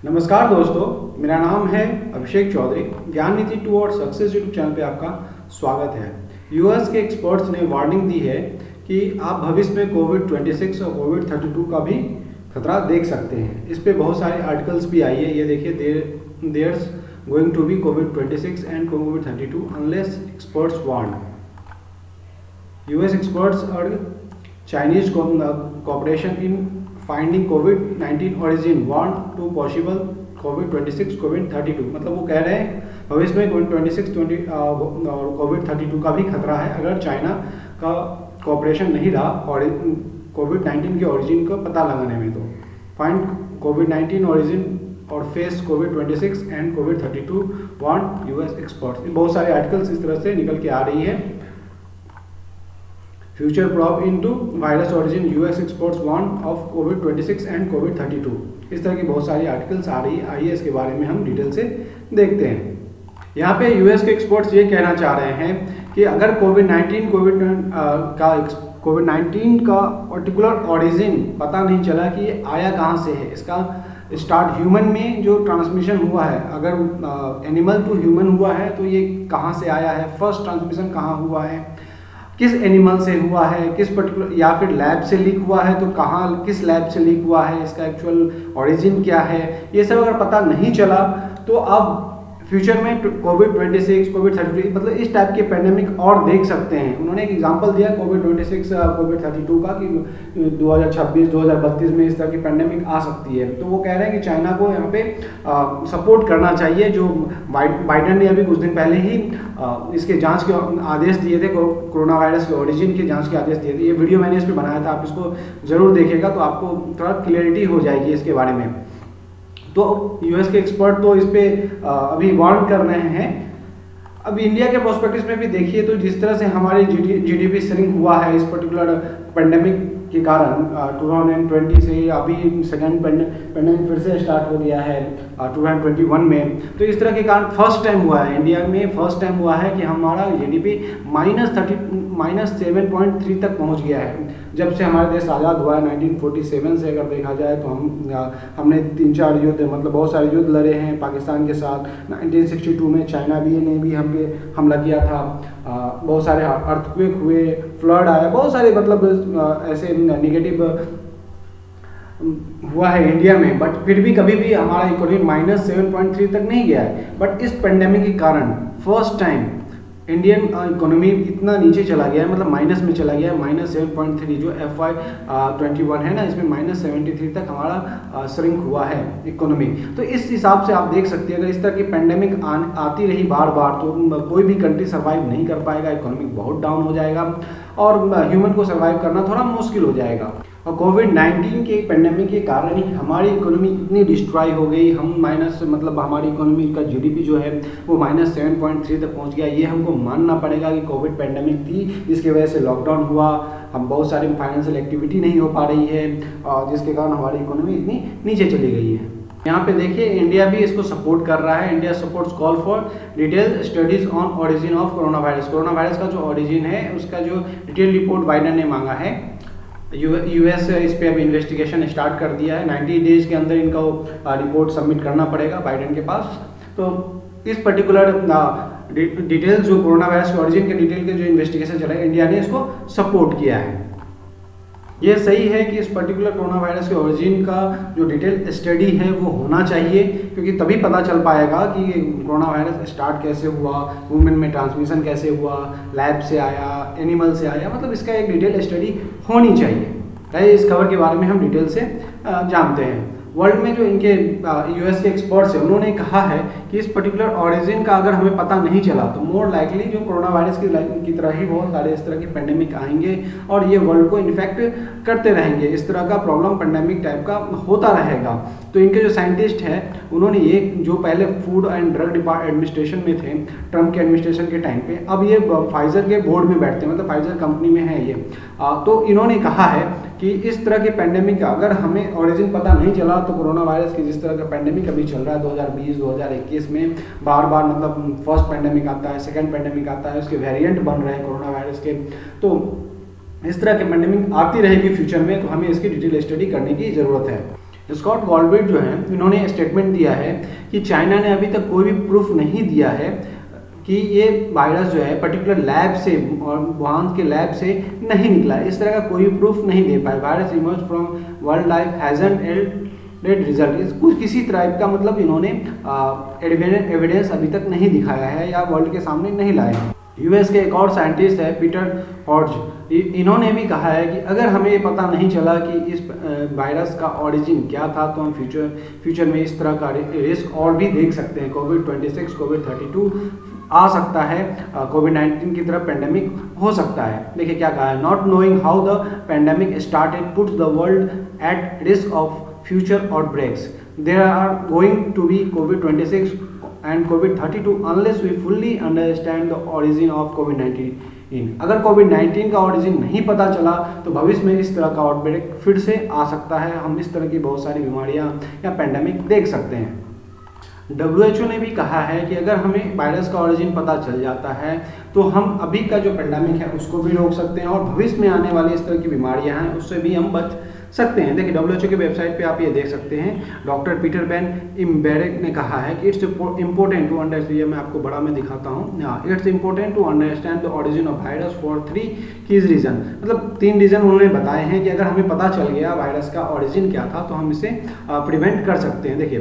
नमस्कार दोस्तों, मेरा नाम है अभिषेक चौधरी। ज्ञान नीति 2 और सक्सेस यूट्यूब चैनल पे आपका स्वागत है। यूएस के एक्सपर्ट्स ने वार्निंग दी है कि आप भविष्य में कोविड-26 और कोविड-32 का भी खतरा देख सकते हैं। इस पे बहुत सारे आर्टिकल्स भी आई है। ये देखिए, theirs going to be कोविड-26 and कोविड-32 unless experts warn. US experts और Chinese cooperation in finding COVID-19 origin warn to possible COVID-26 COVID-32। मतलब वो कह रहे हैं भविष्य में COVID-26 और COVID-32 का भी खतरा है अगर चाइना का कोऑपरेशन नहीं रहा और COVID-19 के ओरिजिन को पता लगाने में। तो फाइंड COVID-19 ओरिजिन और face COVID-26 and COVID-32 warn US experts. बहुत सारे आर्टिकल्स इस तरह से निकल के आ रही है। Future probe into virus origin, US experts warn of कोविड-26 and कोविड-32। इस तरह की बहुत सारी आर्टिकल्स आ रही है। आइए इसके बारे में हम डिटेल से देखते हैं। यहाँ पे यूएस के एक्सपर्ट्स ये कहना चाह रहे हैं कि अगर कोविड-19 का पर्टिकुलर ओरिजिन पता नहीं चला कि ये आया कहाँ से है, इसका स्टार्ट ह्यूमन में जो ट्रांसमिशन हुआ है, अगर एनिमल टू ह्यूमन हुआ है तो ये कहाँ से आया है, फर्स्ट ट्रांसमिशन कहाँ हुआ है, किस एनिमल से हुआ है, किस पर्टिकुलर, या फिर लैब से लीक हुआ है तो कहाँ, किस लैब से लीक हुआ है, इसका एक्चुअल ओरिजिन क्या है, ये सब अगर पता नहीं चला तो अब फ्यूचर में कोविड-26 कोविड-32 मतलब इस टाइप के पैंडेमिक और देख सकते हैं। उन्होंने एक एग्जांपल दिया कोविड-26 कोविड-32 का कि 2026-2032 में इस तरह की पैंडेमिक आ सकती है। तो वो कह रहे हैं कि चाइना को यहाँ पे सपोर्ट करना चाहिए। जो बाइडेन ने अभी कुछ दिन पहले ही इसके जांच के आदेश दिए थे, कोरोना वायरस के ओरिजिन के जांच के आदेश दिए थे। ये वीडियो मैंने इस पर बनाया था, आप इसको ज़रूर देखिएगा तो आपको थोड़ा क्लियरिटी हो जाएगी इसके बारे में। तो यूएस के एक्सपर्ट तो इस पे अभी वार्न कर रहे हैं। अब इंडिया के प्रोस्पेक्टिव में भी देखिए तो जिस तरह से हमारी जीडीपी श्रिंक हुआ है इस पर्टिकुलर पेंडेमिक के कारण, 2020 से अभी सेकेंड पेंडेमिक फिर से स्टार्ट हो गया है 2021 में। तो इस तरह के कारण फर्स्ट टाइम हुआ है इंडिया में, फर्स्ट टाइम हुआ है कि हमारा जीडीपी -7.3 तक पहुंच गया है जब से हमारा देश आज़ाद हुआ है। 1947 से अगर देखा जाए तो हमने 3-4 युद्ध, मतलब बहुत सारे युद्ध लड़े हैं पाकिस्तान के साथ। 1962 में चाइना ने भी हम पे हमला किया था। बहुत सारे अर्थक्वेक हुए, फ्लड आया, बहुत सारे मतलब ऐसे नेगेटिव हुआ है इंडिया में। बट फिर भी कभी भी हमारा इकोनॉमी -7.3 तक नहीं गया है। बट इस पेंडेमिक के कारण फर्स्ट टाइम इंडियन इकोनॉमी इतना नीचे चला गया है, मतलब माइनस में चला गया है। -7.3 जो FY21 है ना, इसमें -73 तक हमारा श्रिंक हुआ है इकोनॉमी। तो इस हिसाब से आप देख सकते हैं अगर इस तरह की पेंडेमिक आती रही बार बार तो कोई भी कंट्री सर्वाइव नहीं कर पाएगा, इकोनॉमी बहुत डाउन हो जाएगा और ह्यूमन को सर्वाइव करना थोड़ा मुश्किल हो जाएगा। और कोविड-19 के पेंडेमिक के कारण ही हमारी इकोनॉमी इतनी डिस्ट्रॉय हो गई। हम मतलब हमारी इकोनॉमी का जीडीपी जो है वो -7.3 तक पहुंच गया। ये हमको मानना पड़ेगा कि कोविड पेंडेमिक थी जिसकी वजह से लॉकडाउन हुआ, हम बहुत सारी फाइनेंशियल एक्टिविटी नहीं हो पा रही है और जिसके कारण हमारी इकोनॉमी इतनी नीचे चली गई है। यहाँ पे देखिए इंडिया भी इसको सपोर्ट कर रहा है। India supports call for detail studies on origin of corona virus. Corona virus का जो ओरिजिन है उसका जो डिटेल रिपोर्ट बाइडेन ने मांगा है। यूएस इस पे अभी इन्वेस्टिगेशन स्टार्ट कर दिया है। 90 डेज के अंदर इनका रिपोर्ट सबमिट करना पड़ेगा बाइडेन के पास। तो इस पर्टिकुलर डिटेल जो कोरोना वायरस के ओरिजिन के डिटेल के जो इन्वेस्टिगेशन चल रहा है, इंडिया ने इसको सपोर्ट किया है। ये सही है कि इस पर्टिकुलर कोरोना वायरस के ओरिजिन का जो डिटेल स्टडी है वो होना चाहिए, क्योंकि तभी पता चल पाएगा कि कोरोना वायरस स्टार्ट कैसे हुआ, ह्यूमन में ट्रांसमिशन कैसे हुआ, लैब से आया, एनिमल से आया, मतलब इसका एक डिटेल स्टडी होनी चाहिए। इस खबर के बारे में हम डिटेल से जानते हैं। वर्ल्ड में जो इनके यूएस के एक्सपर्ट्स हैं उन्होंने कहा है कि इस पर्टिकुलर ओरिजिन का अगर हमें पता नहीं चला तो मोर लाइकली जो कोरोना वायरस की तरह ही बहुत सारे इस तरह के पेंडेमिक आएंगे और ये वर्ल्ड को इन्फेक्ट करते रहेंगे। इस तरह का प्रॉब्लम पेंडेमिक टाइप का होता रहेगा। तो इनके जो साइंटिस्ट हैं उन्होंने ये जो पहले फूड एंड ड्रग एडमिनिस्ट्रेशन में थे ट्रम्प के एडमिनिस्ट्रेशन के टाइम पे, अब ये फाइजर के बोर्ड में बैठते हैं, मतलब फाइजर कंपनी में है ये। तो इन्होंने कहा है कि इस तरह के पेंडेमिक का अगर हमें ओरिजिन पता नहीं चला तो कोरोना वायरस की जिस तरह का पेंडेमिक अभी चल रहा है 2020-2021 में बार बार, मतलब फर्स्ट पेंडेमिक आता है, सेकंड पेंडेमिक आता है, उसके वेरिएंट बन रहे हैं कोरोना वायरस के। तो इस तरह के पेंडेमिक आती रहेगी फ्यूचर में, तो हमें इसकी डिटेल स्टडी करने की ज़रूरत है। स्कॉट गॉलब्रिट जो है, इन्होंने स्टेटमेंट दिया है कि चाइना ने अभी तक कोई भी प्रूफ नहीं दिया है कि ये वायरस जो है पर्टिकुलर लैब से और वुहान के लैब से नहीं निकला है। इस तरह का कोई प्रूफ नहीं दे पाए। Virus emerge from world life hasn't held result, कुछ किसी तरह का मतलब इन्होंने एविडेंस अभी तक नहीं दिखाया है या वर्ल्ड के सामने नहीं लाया है। यूएस के एक और साइंटिस्ट है पीटर हॉर्ज, इन्होंने भी कहा है कि अगर हमें ये पता नहीं चला कि इस वायरस का ओरिजिन क्या था तो हम फ्यूचर में इस तरह का रिस्क और भी देख सकते हैं। कोविड-26, कोविड-32 आ सकता है, कोविड-19 की तरह पेंडेमिक हो सकता है। देखिए क्या कहा है, not knowing how the pandemic started puts the world at risk of future outbreaks. There are going to be COVID-26 and COVID-32 unless we fully understand the origin of COVID-19. अगर कोविड-19 का origin नहीं पता चला तो भविष्य में इस तरह का आउटब्रेक फिर से आ सकता है। हम इस तरह की बहुत सारी बीमारियां या पेंडेमिक देख सकते हैं। WHO ने भी कहा है कि अगर हमें वायरस का ओरिजिन पता चल जाता है तो हम अभी का जो पेंडेमिक है उसको भी रोक सकते हैं और भविष्य में आने वाली इस तरह की बीमारियां हैं उससे भी हम बच सकते हैं। देखिए WHO की वेबसाइट पे आप ये देख सकते हैं, डॉक्टर पीटर बैन इम्बेरेक ने कहा है कि इट्स इम्पोर्टेंट टू अंडरस्टैंड, ये मैं आपको बड़ा में दिखाता हूँ, it's important to understand the origin of virus for 3 keys reason. मतलब 3 रीजन उन्होंने बताए हैं कि अगर हमें पता चल गया वायरस का ओरिजिन क्या था तो हम इसे प्रिवेंट कर सकते हैं। देखिए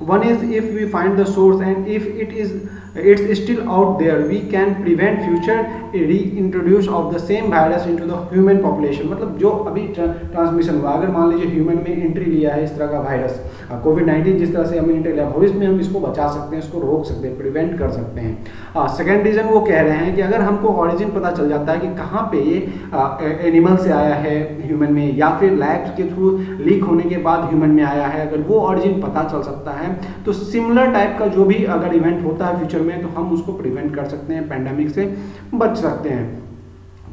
one is if we find the source and if it's still out there we can prevent future reintroduce of the same virus into the human population। मतलब जो अभी ट्रांसमिशन हुआ, अगर मान लीजिए ह्यूमन में एंट्री लिया है इस तरह का वायरस कोविड-19 जिस तरह से हमें एंट्री लिया, भविष्य में हम इसको बचा सकते हैं, इसको रोक सकते हैं, प्रिवेंट कर सकते हैं। सेकेंड रीजन वो कह रहे हैं कि अगर हमको ओरिजिन पता चल जाता है कि कहाँ पे ये एनिमल से आया है ह्यूमन में या फिर लैब के थ्रू लीक होने के बाद ह्यूमन में आया है, अगर वो ओरिजिन पता चल सकता है तो सिमिलर टाइप का जो भी अगर इवेंट होता है फ्यूचर में तो हम उसको प्रिवेंट कर सकते हैं, पेंडेमिक से बच सकते हैं।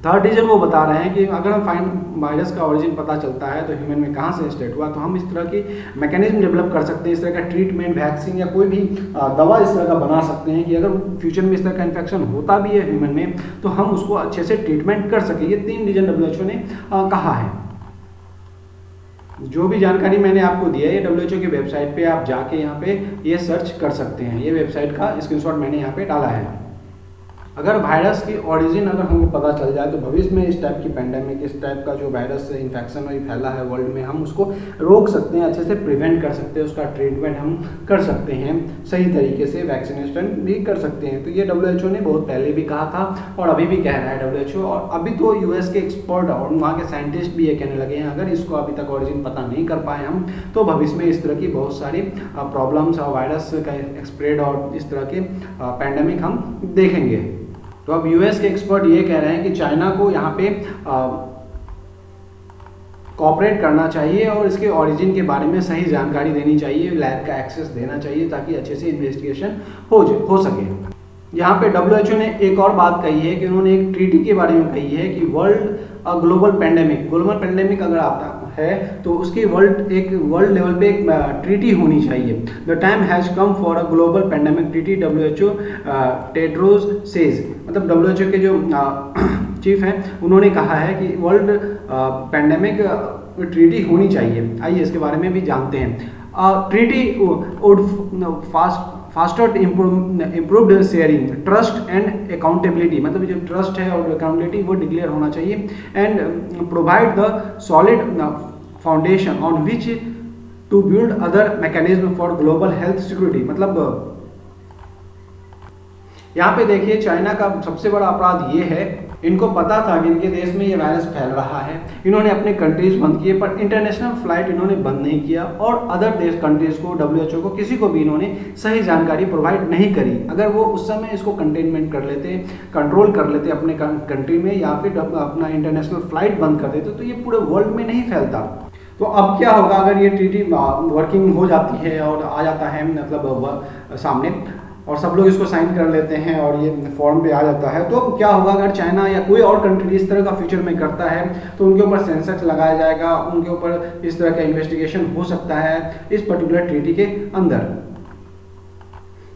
थर्ड रीजन वो बता रहे हैं कि अगर हम वायरस का ओरिजिन पता चलता है तो ह्यूमन में कहाँ से स्टार्ट हुआ तो हम इस तरह की मैकेनिज्म डेवलप कर सकते हैं, इस तरह का ट्रीटमेंट, वैक्सीन या कोई भी दवा इस तरह का बना सकते हैं कि अगर फ्यूचर में इस तरह का इन्फेक्शन होता भी है ह्यूमन में तो हम उसको अच्छे से ट्रीटमेंट कर सकें। ये 3 रीजन WHO ने कहा है। जो भी जानकारी मैंने आपको दिया है ये WHO की वेबसाइट पे आप जाके यहाँ पे ये सर्च कर सकते हैं। ये वेबसाइट का स्क्रीनशॉट मैंने यहाँ पे डाला है। अगर वायरस की ओरिजिन अगर हमको पता चल जाए तो भविष्य में इस टाइप की पेंडेमिक, इस टाइप का जो वायरस से इन्फेक्शन अभी फैला है वर्ल्ड में, हम उसको रोक सकते हैं, अच्छे से प्रिवेंट कर सकते हैं, उसका ट्रीटमेंट हम कर सकते हैं, सही तरीके से वैक्सीनेशन भी कर सकते हैं। तो ये WHO ने बहुत पहले भी कहा था और अभी भी कह रहा है WHO, और अभी तो US के एक्सपर्ट और वहाँ के साइंटिस्ट भी ये कहने लगे हैं अगर इसको अभी तक ओरिजिन पता नहीं कर पाए हम तो भविष्य में इस तरह की बहुत सारी प्रॉब्लम्स और वायरस का स्प्रेड और इस तरह के पेंडेमिक हम देखेंगे। तो अब US के एक्सपर्ट ये कह रहे हैं कि चाइना को यहाँ पे कोऑपरेट करना चाहिए और इसके ओरिजिन के बारे में सही जानकारी देनी चाहिए, लैब का एक्सेस देना चाहिए ताकि अच्छे से इन्वेस्टिगेशन हो सके। यहाँ पे WHO ने एक और बात कही है कि उन्होंने एक ट्रीटी के बारे में कही है कि ग्लोबल पेंडेमिक अगर आता है तो उसकी वर्ल्ड लेवल पे एक ट्रीटी होनी चाहिए। The time has come for a global pandemic treaty, WHO Tedros says. मतलब WHO के जो चीफ हैं उन्होंने कहा है कि वर्ल्ड पेंडेमिक ट्रीटी होनी चाहिए। आइए इसके बारे में भी जानते हैं। Treaty would faster improved sharing, trust and accountability, मतलब जो ट्रस्ट है और अकाउंटेबिलिटी वो डिक्लेयर होना चाहिए, and provide the solid foundation on which to build other mechanism for global health security. मतलब यहाँ पे देखिए चाइना का सबसे बड़ा अपराध ये है, इनको पता था कि इनके देश में ये वायरस फैल रहा है, इन्होंने अपने कंट्रीज बंद किए पर इंटरनेशनल फ्लाइट इन्होंने बंद नहीं किया और अदर देश कंट्रीज को, WHO को, किसी को भी इन्होंने सही जानकारी प्रोवाइड नहीं करी। अगर वो उस समय इसको कंटेनमेंट कर लेते, कंट्रोल कर लेते अपने कंट्री में या फिर अपना इंटरनेशनल फ्लाइट बंद कर देते तो ये पूरे वर्ल्ड में नहीं फैलता। तो अब क्या होगा अगर ये ट्रीटी वर्किंग हो जाती है और आ जाता है मतलब सामने और सब लोग इसको साइन कर लेते हैं और ये फॉर्म पे आ जाता है, तो क्या होगा अगर चाइना या कोई और कंट्री इस तरह का फ्यूचर में करता है तो उनके ऊपर सेंसर्स लगाया जाएगा, उनके ऊपर इस तरह का इन्वेस्टिगेशन हो सकता है इस पर्टिकुलर ट्रीटी के अंदर।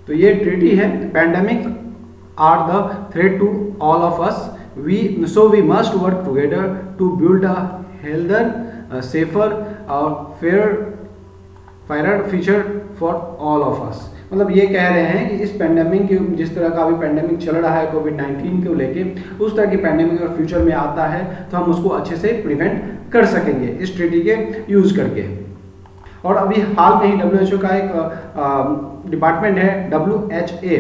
तो ये ट्रीटी है, pandemic are the threat to all of us, we must work together to build a healthier, safer, fairer future for all of us। मतलब ये कह रहे हैं कि इस पेंडेमिक की, जिस तरह का अभी पेंडेमिक चल रहा है कोविड-19 को लेके, उस तरह की पेंडेमिक अगर फ्यूचर में आता है तो हम उसको अच्छे से प्रिवेंट कर सकेंगे इस ट्रीटी के यूज़ करके। और अभी हाल में ही WHO का एक डिपार्टमेंट है WHA,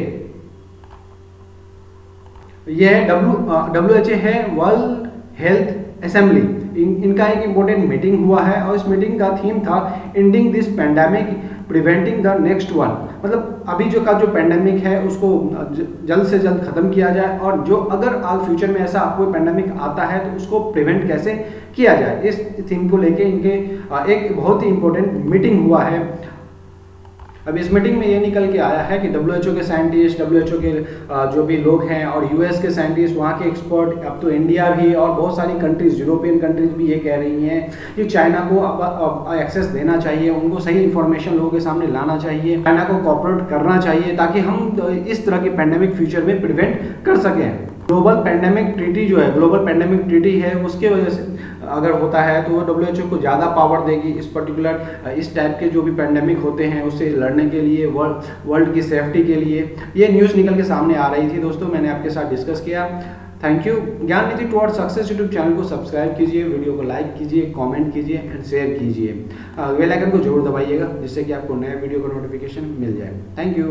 यह WHA है वर्ल्ड हेल्थ असेंबली। इनका एक इम्पोर्टेंट मीटिंग हुआ है और इस मीटिंग का थीम था ending this pandemic preventing the next one. मतलब अभी जो पेंडेमिक है उसको जल्द से जल्द खत्म किया जाए, और जो अगर आगे फ्यूचर में ऐसा कोई पेंडेमिक आता है तो उसको प्रिवेंट कैसे किया जाए, इस थीम को लेके इनके एक बहुत ही इम्पोर्टेंट मीटिंग हुआ है। अब इस मीटिंग में ये निकल के आया है कि WHO के साइंटिस्ट, WHO के जो भी लोग हैं और US के साइंटिस्ट, वहाँ के एक्सपर्ट, अब तो इंडिया भी और बहुत सारी कंट्रीज, यूरोपियन कंट्रीज भी ये कह रही हैं कि चाइना को अब एक्सेस देना चाहिए, उनको सही इन्फॉर्मेशन लोगों के सामने लाना चाहिए, चाइना को कॉपरेट करना चाहिए ताकि हम इस तरह की पेंडेमिक फ्यूचर में प्रिवेंट कर सकें। ग्लोबल पेंडेमिक ट्रीटी जो है, ग्लोबल पेंडेमिक ट्रीटी है, उसके वजह से अगर होता है तो वो WHO को ज़्यादा पावर देगी इस पर्टिकुलर इस टाइप के जो भी पेंडेमिक होते हैं उससे लड़ने के लिए, वर्ल्ड की सेफ्टी के लिए। ये न्यूज़ निकल के सामने आ रही थी दोस्तों, मैंने आपके साथ डिस्कस किया। Thank you. ज्ञान निधि टुवर्ड सक्सेस यूट्यूब चैनल को सब्सक्राइब कीजिए, वीडियो को लाइक कीजिए, कमेंट कीजिए एंड शेयर कीजिए। बेल आइकन को जरूर दबाइएगा जिससे कि आपको नए वीडियो का नोटिफिकेशन मिल जाए। Thank you.